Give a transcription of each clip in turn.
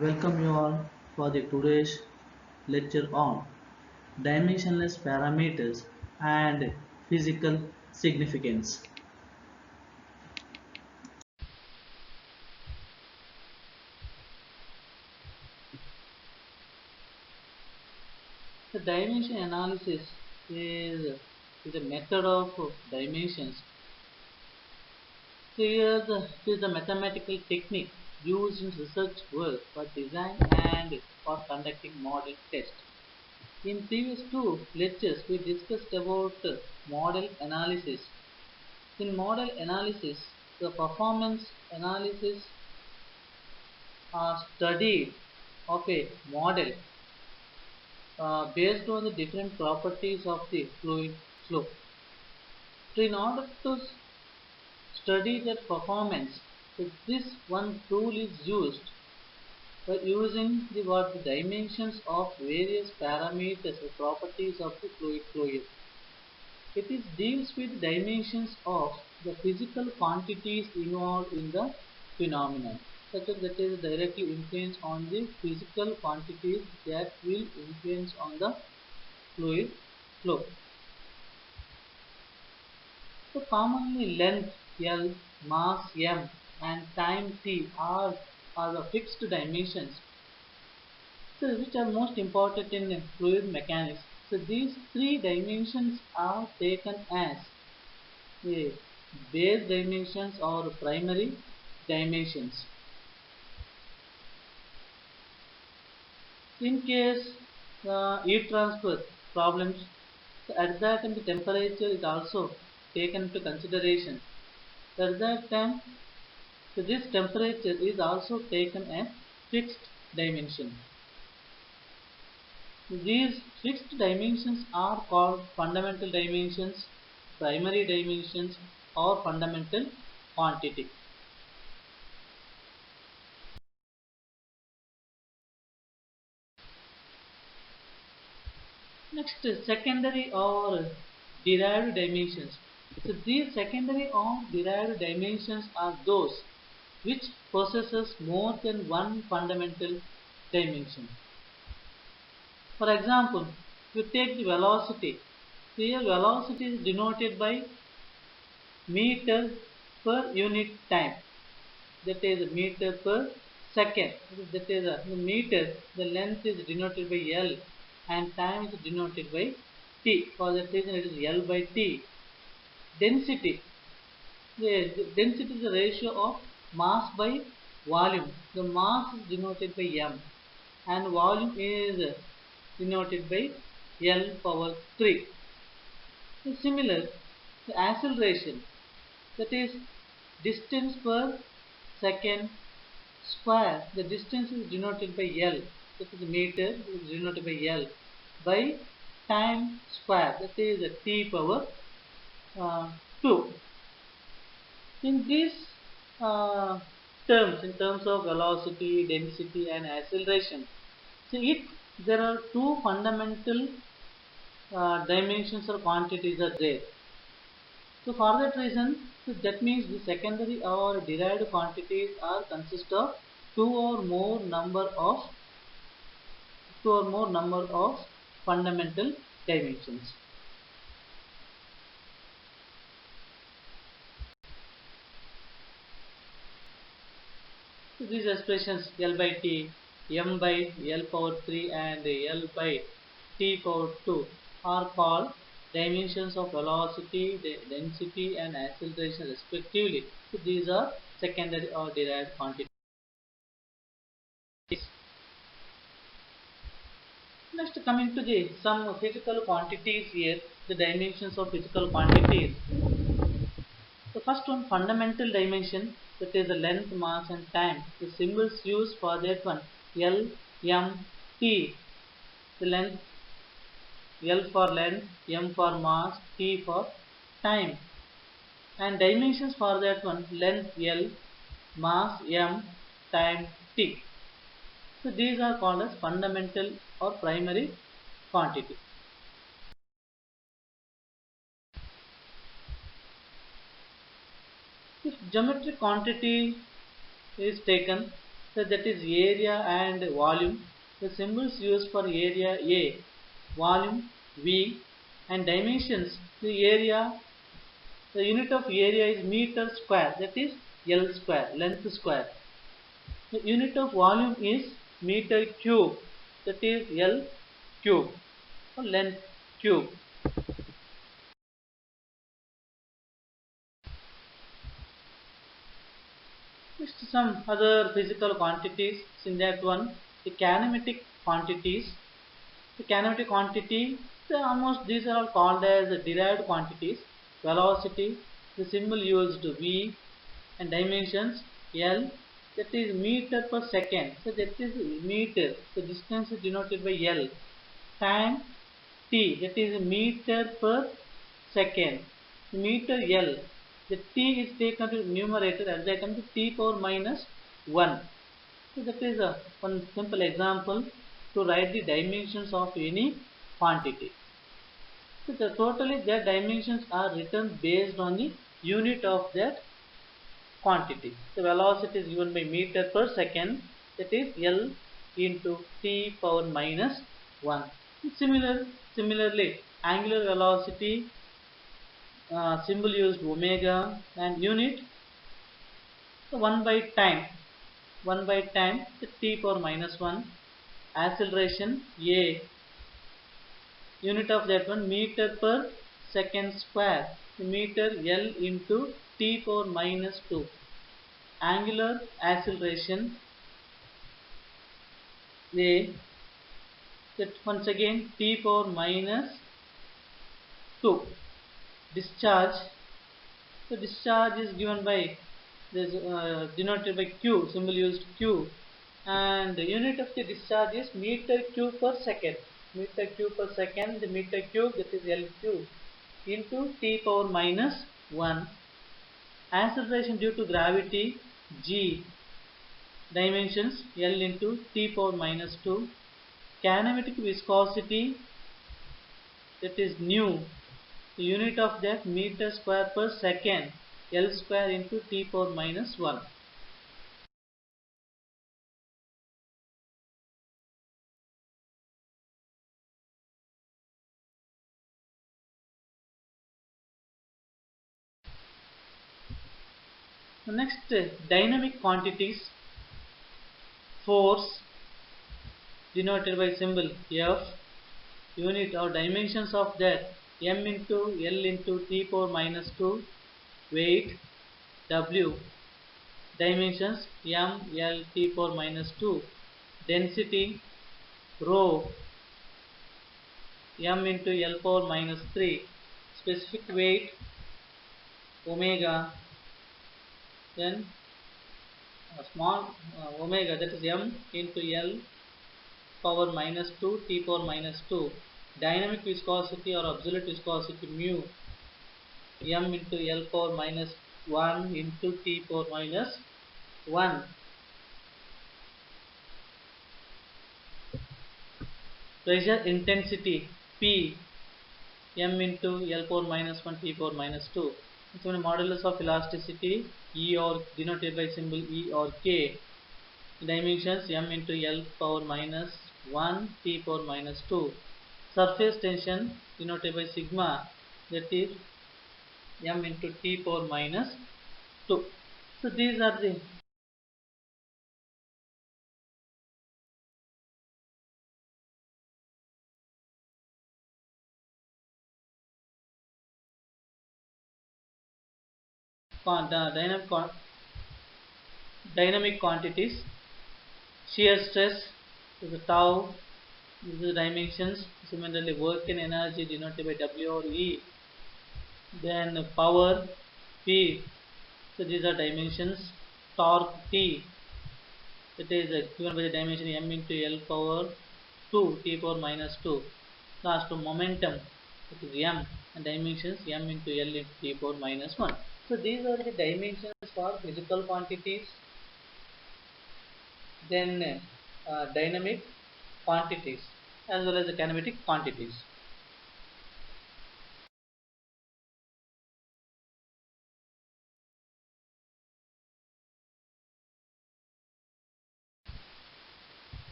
Welcome you all for the today's lecture on dimensionless parameters and physical significance. The dimension analysis is a method of dimensions. So here it is a mathematical technique used in research work for design and for conducting model tests. In previous two lectures, we discussed about model analysis. In model analysis, the performance analysis are studied of a model based on the different properties of the fluid flow. So in order to study that performance, so this one tool is used by using the dimensions of various parameters or properties of the fluid flow. It is deals with dimensions of the physical quantities involved in the phenomenon, such as that is directly influence on the physical quantities that will influence on the fluid flow. So commonly length L, mass M and time T are the fixed dimensions, so which are most important in fluid mechanics. So these three dimensions are taken as the base dimensions or primary dimensions. In case heat transfer problems, so at that time the temperature is also taken into consideration. So at that time, so this temperature is also taken as fixed dimension. These fixed dimensions are called fundamental dimensions, primary dimensions, or fundamental quantity. Next, secondary or derived dimensions. So these secondary or derived dimensions are those which possesses more than one fundamental dimension. For example, you take the velocity. Here velocity is denoted by meter per unit time. That is meter per second. That is the meter. The length is denoted by L and time is denoted by T. For that reason, it is L by T. Density. The density is the ratio of mass by volume. The mass is denoted by M and volume is denoted by L power 3. Similar, the acceleration, that is distance per second square. The distance is denoted by L, that is meter is denoted by L by time square, that is T power 2. In these uh, terms, in terms of velocity, density and acceleration, so there are two fundamental dimensions or quantities are there. So for that reason, so that means the secondary or derived quantities are consist of two or more number of fundamental dimensions. So these expressions L by T, M by L power 3 and L by T power 2 are called dimensions of velocity, density and acceleration respectively. So these are secondary or derived quantities. Next, coming to the some physical quantities here, the dimensions of physical quantities. The first one, fundamental dimension, that is the length, mass and time. The symbols used for that one, L, M, T. The length, L for length, M for mass, T for time. And dimensions for that one, length L, mass M, time T. So these are called as fundamental or primary quantity. If geometric quantity is taken, so that is area and volume, the symbols used for area A, volume V, and dimensions, the area, the unit of area is meter square, that is L square, length square. The unit of volume is meter cube, that is L cube, or length cube. Next, some other physical quantities. In that one, the kinematic quantities. The kinematic quantity, almost these are all called as derived quantities. Velocity, the symbol used V, and dimensions L, that is meter per second. So that is meter. The distance is denoted by L. Time T, that is meter per second. Meter L. The T is taken to numerator as I come to T power minus 1. So that is one simple example to write the dimensions of any quantity. So totally their dimensions are written based on the unit of that quantity. The velocity is given by meter per second, that is L into T power minus 1. Similarly, angular velocity, symbol used omega, and unit 1 by time, 1 by time, the T power minus 1. Acceleration A, unit of that one meter per second square, meter L into T power minus 2. Angular acceleration A, that once again T power minus 2. Discharge, the discharge is given by this denoted by Q, symbol used Q, and the unit of the discharge is meter cube per second. Meter cube per second, the meter cube, that is L cube, into T power minus 1. Acceleration due to gravity G, dimensions L into T power minus 2. Kinematic viscosity, that is nu, the unit of that meter square per second, L square into T power minus 1. The next, dynamic quantities. Force, denoted by symbol F, unit or dimensions of that m into L into T power minus 2. Weight W, dimensions m L T power minus 2. Density rho, m into L power minus 3. Specific weight omega, then small omega, that is m into L power minus 2 T power minus 2. Dynamic viscosity or absolute viscosity mu, m into L power minus 1 into T power minus 1. Pressure intensity P, m into L power minus 1 T power minus 2. So modulus of elasticity E, or denoted by symbol E or K. Dimensions m into L power minus 1 T power minus 2. Surface tension denoted by sigma, that is m into T power minus 2. So these are the dynamic quantities. Shear stress is the tau, this is the dimensions. Similarly, work and energy denoted by W or E. Then power P, so these are dimensions. Torque T, that is given by the dimension m into L power 2 T power minus 2. Last, momentum, that is m, and dimensions m into L into T power minus 1. So these are the dimensions for physical quantities. Then dynamic quantities. as well as the kinematic quantities.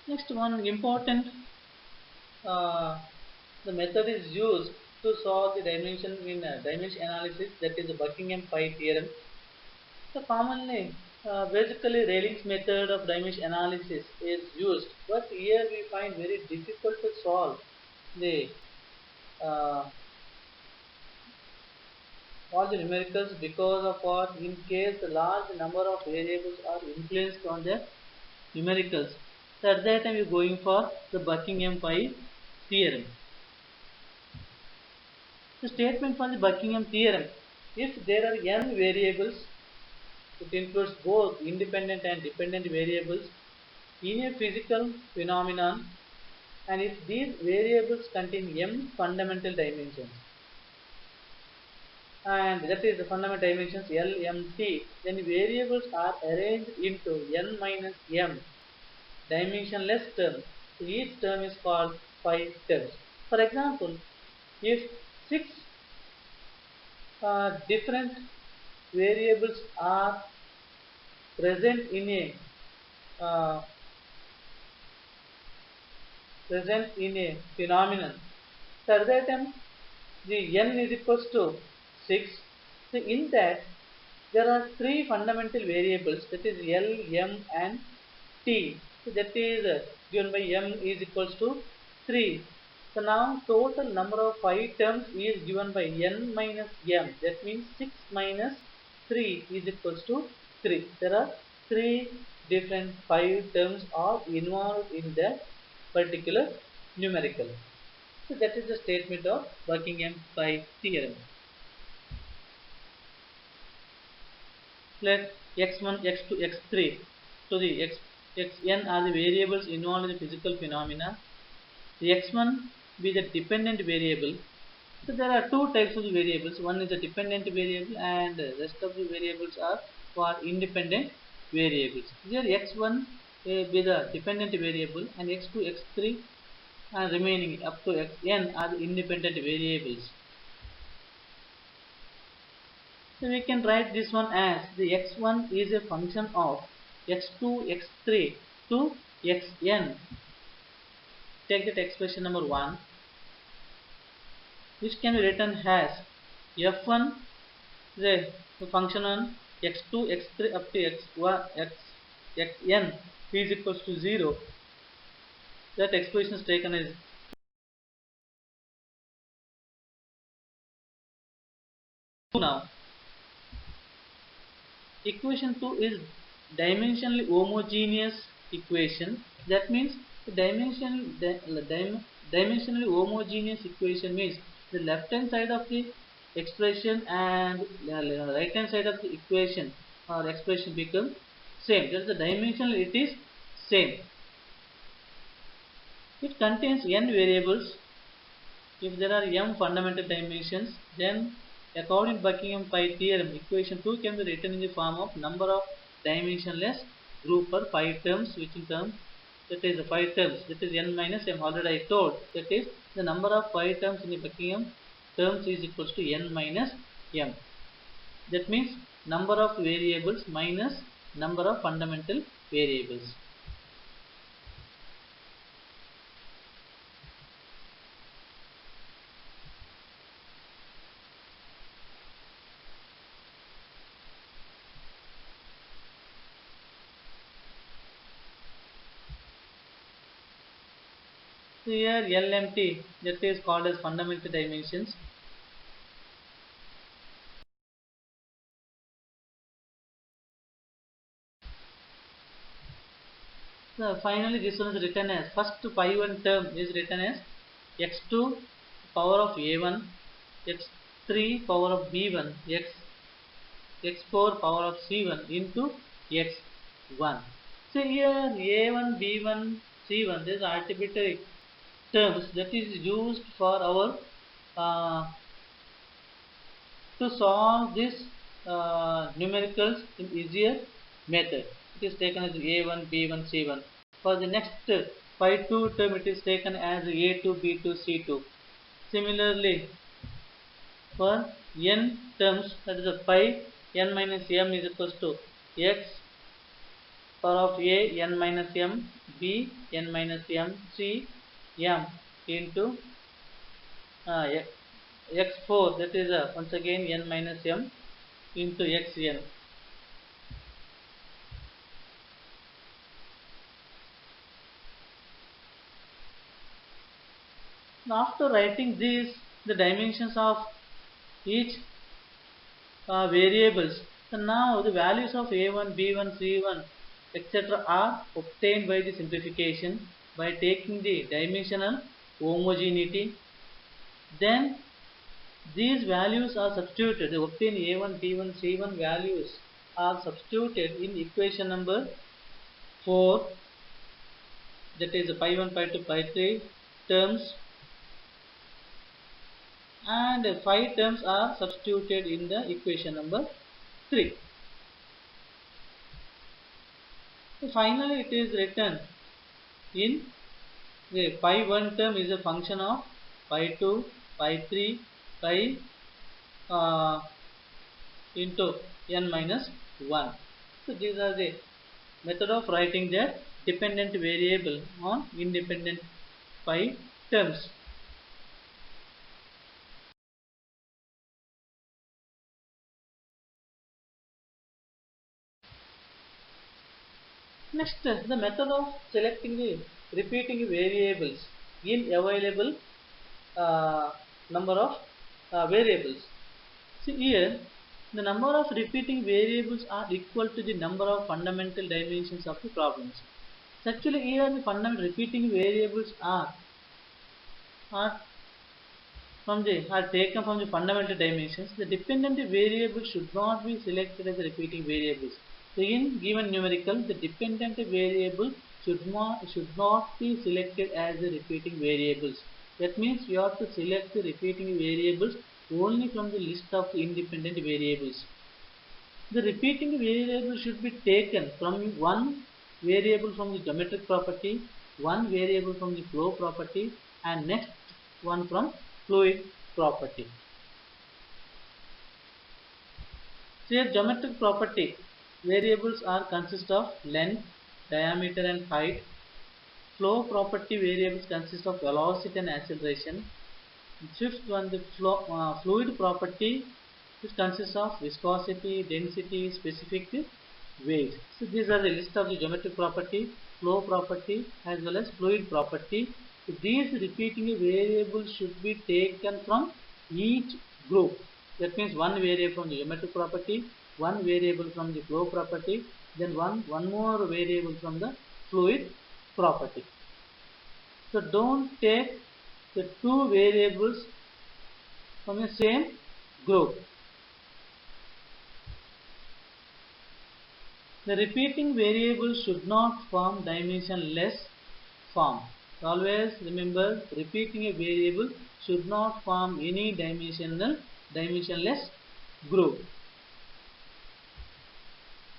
Next one important the method is used to solve the dimension in dimension analysis, that is the Buckingham Pi theorem. So commonly, basically Rayling's method of dimension analysis is used, but here we find very difficult to solve the uh, all the numericals because of what, in case the large number of variables are influenced on the numericals. So at that time we are going for the Buckingham Pi theorem. The statement for the Buckingham theorem: if there are n variables, it includes both independent and dependent variables in a physical phenomenon, and if these variables contain m fundamental dimensions, and that is the fundamental dimensions LMT, then variables are arranged into n minus m dimensionless terms. So each term is called pi terms. For example, if six different variables are present in a uh, phenomenon, so at that time the n is equals to 6. So in that there are three fundamental variables, that is L, M and T. So that is given by M is equals to 3. So now total number of 5 terms is given by n minus m. That means 6 minus 3 is equals to 3. There are 3 different 5 terms are involved in that particular numerical. So that is the statement of Buckingham Pi theorem. Let x1, x2, x3 to the xn are the variables involved in the physical phenomena. The x1 be the dependent variable. So there are two types of the variables. One is a dependent variable and the rest of the variables are for independent variables. Here x1 be the dependent variable and x2, x3 and remaining up to xn are the independent variables. So we can write this one as the x1 is a function of x2, x3 to xn. Take that expression number 1, which can be written as f1 is a function on x2, x3 up to x1, xn is equals to 0. That expression is taken as now. Equation 2 is dimensionally homogeneous equation. That means the dimensionally homogeneous equation means the left hand side of the expression and right hand side of the equation or expression become same. That is the dimensional, it is same. It contains n variables. If there are m fundamental dimensions, then according to Buckingham Pi theorem, equation 2 can be written in the form of number of dimensionless group for 5 terms, which in term, that is 5 terms, that is n minus m. Already I told, that is the number of 5 terms in the Buckingham terms is equals to n minus m. That means number of variables minus number of fundamental variables. So here LMT, that is called as fundamental dimensions. So finally this one is written as, first pi 1 term is written as x2 power of a1, x3 power of b1, x4 power of c1 into x1. So here a1, b1, c1, these are arbitrary terms that is used for our to solve this numericals in easier method. It is taken as a1, b1, c1. For the next phi 2 term it is taken as A2, B2, C2. Similarly, for n terms, that is a pi n minus m is equals to x power of a n minus m, b n minus m, c m into x4, that is once again n minus m into xn. Now after writing these, the dimensions of each variables, so now the values of a1, b1, c1, etc. are obtained by the simplification by taking the dimensional homogeneity. Then these values are substituted. The obtained a1, b1, c1 values are substituted in equation number 4, that is pi 1, pi 2, pi 3 terms, and 5 terms are substituted in the equation number 3. So finally it is written in the pi 1 term is a function of pi 2, pi 3, pi into n minus 1. So these are the method of writing the dependent variable on independent pi terms. Next, the method of selecting the repeating variables in available number of variables. See here, the number of repeating variables are equal to the number of fundamental dimensions of the problems. So actually here the fundamental repeating variables are taken from the fundamental dimensions. The dependent variable should not be selected as repeating variables. So in given numerical, the dependent variable should not be selected as the repeating variables. That means you have to select the repeating variables only from the list of independent variables. The repeating variable should be taken from one variable from the geometric property, one variable from the flow property, and next one from fluid property. So here geometric property variables are consist of length, diameter and height. Flow property variables consist of velocity and acceleration. Fifth one, the fluid property, which consists of viscosity, density, specific weight. So these are the list of the geometric property, flow property as well as fluid property. So these repeating variables should be taken from each group. That means one variable from the geometric property, one variable from the flow property, then one more variable from the fluid property. So don't take the two variables from the same group. The repeating variables should not form dimensionless form. So always remember, repeating a variable should not form any dimensionless group.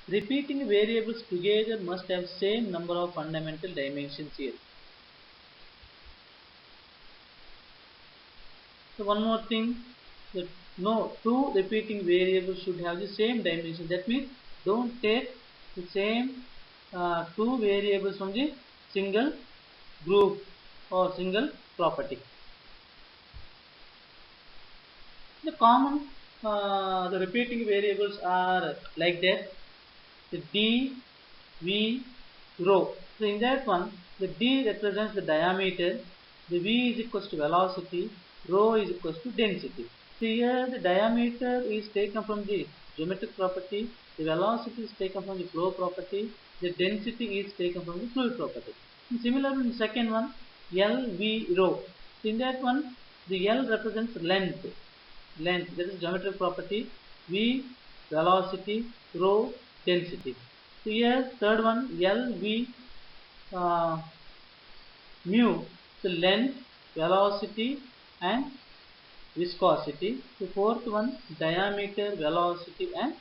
Repeating variables together must have same number of fundamental dimensions here. So one more thing, that no two repeating variables should have the same dimension. That means don't take the same two variables from the single group or single property. The common the repeating variables are like that: the d, v, rho. So in that one, the d represents the diameter, the v is equals to velocity, rho is equals to density. So here the diameter is taken from the geometric property, the velocity is taken from the flow property, the density is taken from the fluid property. And similarly in the second one, L, V, rho. So in that one, the L represents length, that is geometric property, V, velocity, rho, density. So here third one, L, V, mu, so length, velocity and viscosity. The fourth one, diameter, velocity and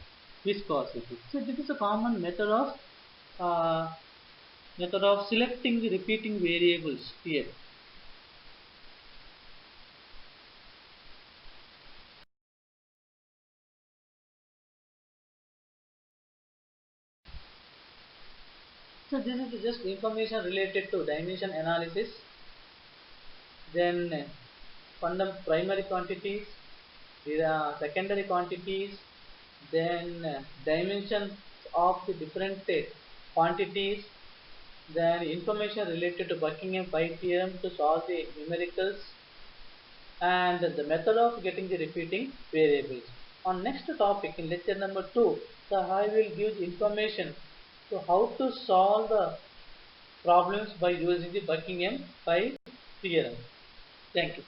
viscosity. So this is a common method of Method of selecting the repeating variables here. So this is just information related to dimension analysis. Then primary quantities, there are secondary quantities, then dimensions of the different quantities, then information related to Buckingham pi theorem to solve the numericals, and the method of getting the repeating variables. On next topic in lecture number 2, so I will give information to how to solve the problems by using the Buckingham pi theorem. Thank you.